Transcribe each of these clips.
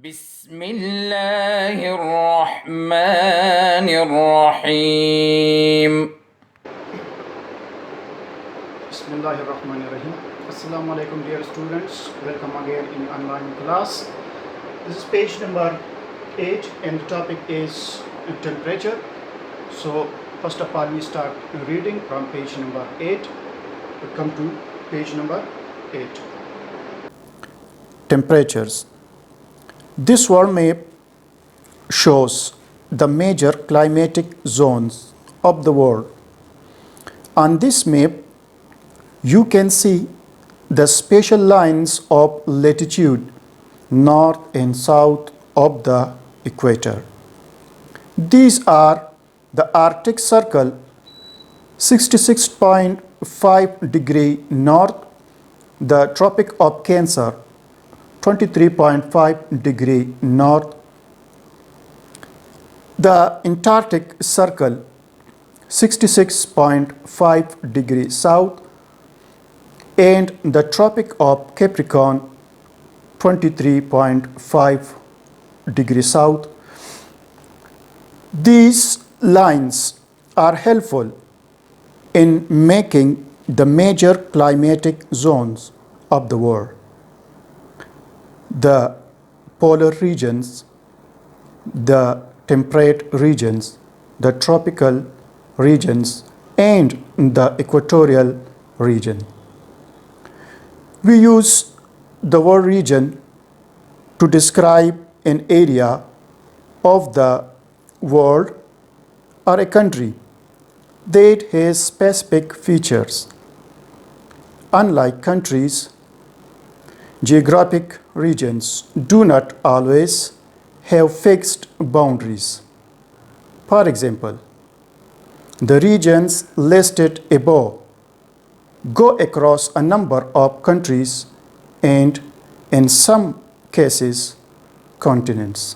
بسم اللہ الرحمن الرحیم. Bismillahirrahmanirrahim. Assalamu alaikum dear students. Welcome again in online class. This is page number 8 and the topic is temperature. So first of all we start reading from page number 8. We come to page number 8. Temperatures. This world map shows the major climatic zones of the world. On this map you can see the spatial lines of latitude north and south of the equator. These are the Arctic Circle 66.5 degree north, the Tropic of Cancer 23.5 degree north, the Antarctic Circle 66.5 degree south, and the Tropic of Capricorn 23.5 degree south. These lines are helpful in making the major climatic zones of the world. The polar regions, the temperate regions, the tropical regions, and the equatorial region. We use the word region to describe an area of the world or a country that has specific features. Unlike countries, geographic regions do not always have fixed boundaries. For example, the regions listed above go across a number of countries and, in some cases, continents.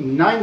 9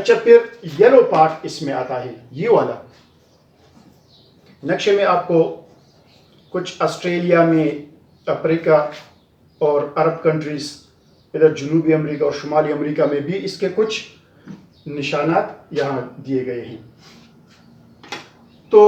اچھا پھر yellow part اس میں آتا ہے، یہ والا نقشے میں آپ کو کچھ آسٹریلیا میں، افریقہ اور عرب کنٹریز، ادھر جنوبی امریکہ اور شمالی امریکہ میں بھی اس کے کچھ نشانات یہاں دیے گئے ہیں. تو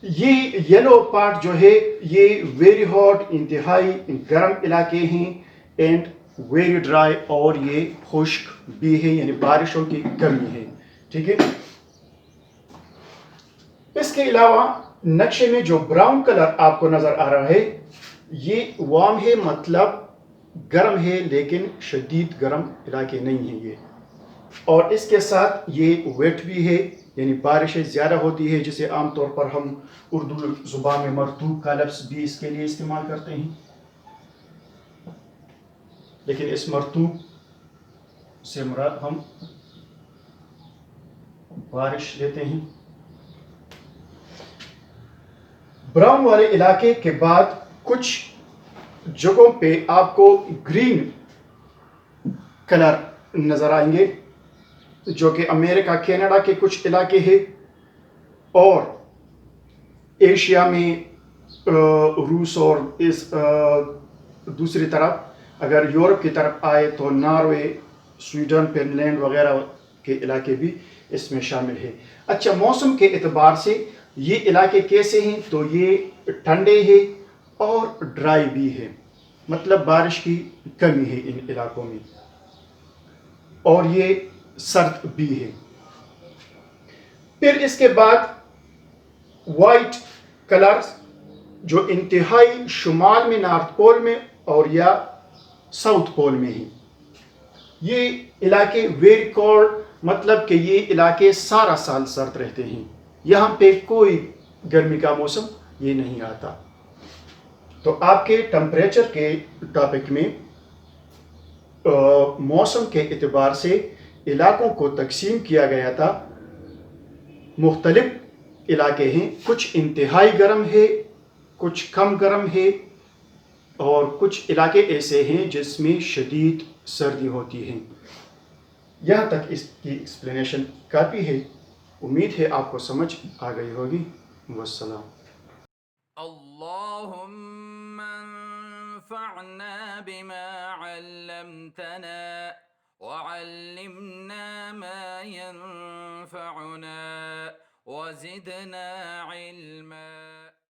یہ یلو پارٹ جو ہے یہ ویری ہاٹ، انتہائی گرم علاقے ہیں، اینڈ ویری ڈرائی، اور یہ خشک بھی ہے، یعنی بارشوں کی کمی ہے. ٹھیک ہے. اس کے علاوہ نقشے میں جو براؤن کلر آپ کو نظر آ رہا ہے یہ وارم ہے، مطلب گرم ہے لیکن شدید گرم علاقے نہیں ہیں یہ. اور اس کے ساتھ یہ ویٹ بھی ہے، یعنی بارشیں زیادہ ہوتی ہے، جسے عام طور پر ہم اردو زبان میں مرطوب کا لفظ بھی اس کے لیے استعمال کرتے ہیں، لیکن اس مرطوب سے مراد ہم بارش لیتے ہیں. براؤن والے علاقے کے بعد کچھ جگہوں پہ آپ کو گرین کلر نظر آئیں گے، جو کہ امریکہ کینیڈا کے کچھ علاقے ہیں، اور ایشیا میں روس، اور اس دوسری طرف اگر یورپ کی طرف آئے تو ناروے، سویڈن، فن لینڈ وغیرہ کے علاقے بھی اس میں شامل ہے. اچھا موسم کے اعتبار سے یہ علاقے کیسے ہیں؟ تو یہ ٹھنڈے ہیں اور ڈرائی بھی ہے، مطلب بارش کی کمی ہے ان علاقوں میں، اور یہ سرد بھی ہے. پھر اس کے بعد وائٹ کلر جو انتہائی شمال میں، نارتھ پول میں اور یا ساؤتھ پول میں ہیں. یہ علاقے ویری کولڈ، مطلب کہ یہ علاقے سارا سال سرد رہتے ہیں، یہاں پہ کوئی گرمی کا موسم یہ نہیں آتا. تو آپ کے ٹمپریچر کے ٹاپک میں موسم کے اعتبار سے علاقوں کو تقسیم کیا گیا تھا. مختلف علاقے ہیں، کچھ انتہائی گرم ہے، کچھ کم گرم ہے، اور کچھ علاقے ایسے ہیں جس میں شدید سردی ہوتی ہے. یہاں تک اس کی ایکسپلینیشن کافی ہے. امید ہے آپ کو سمجھ آ گئی ہوگی. والسلام. اللهم انفعنا بما علمتنا وعلمنا ما ينفعنا وزدنا علما.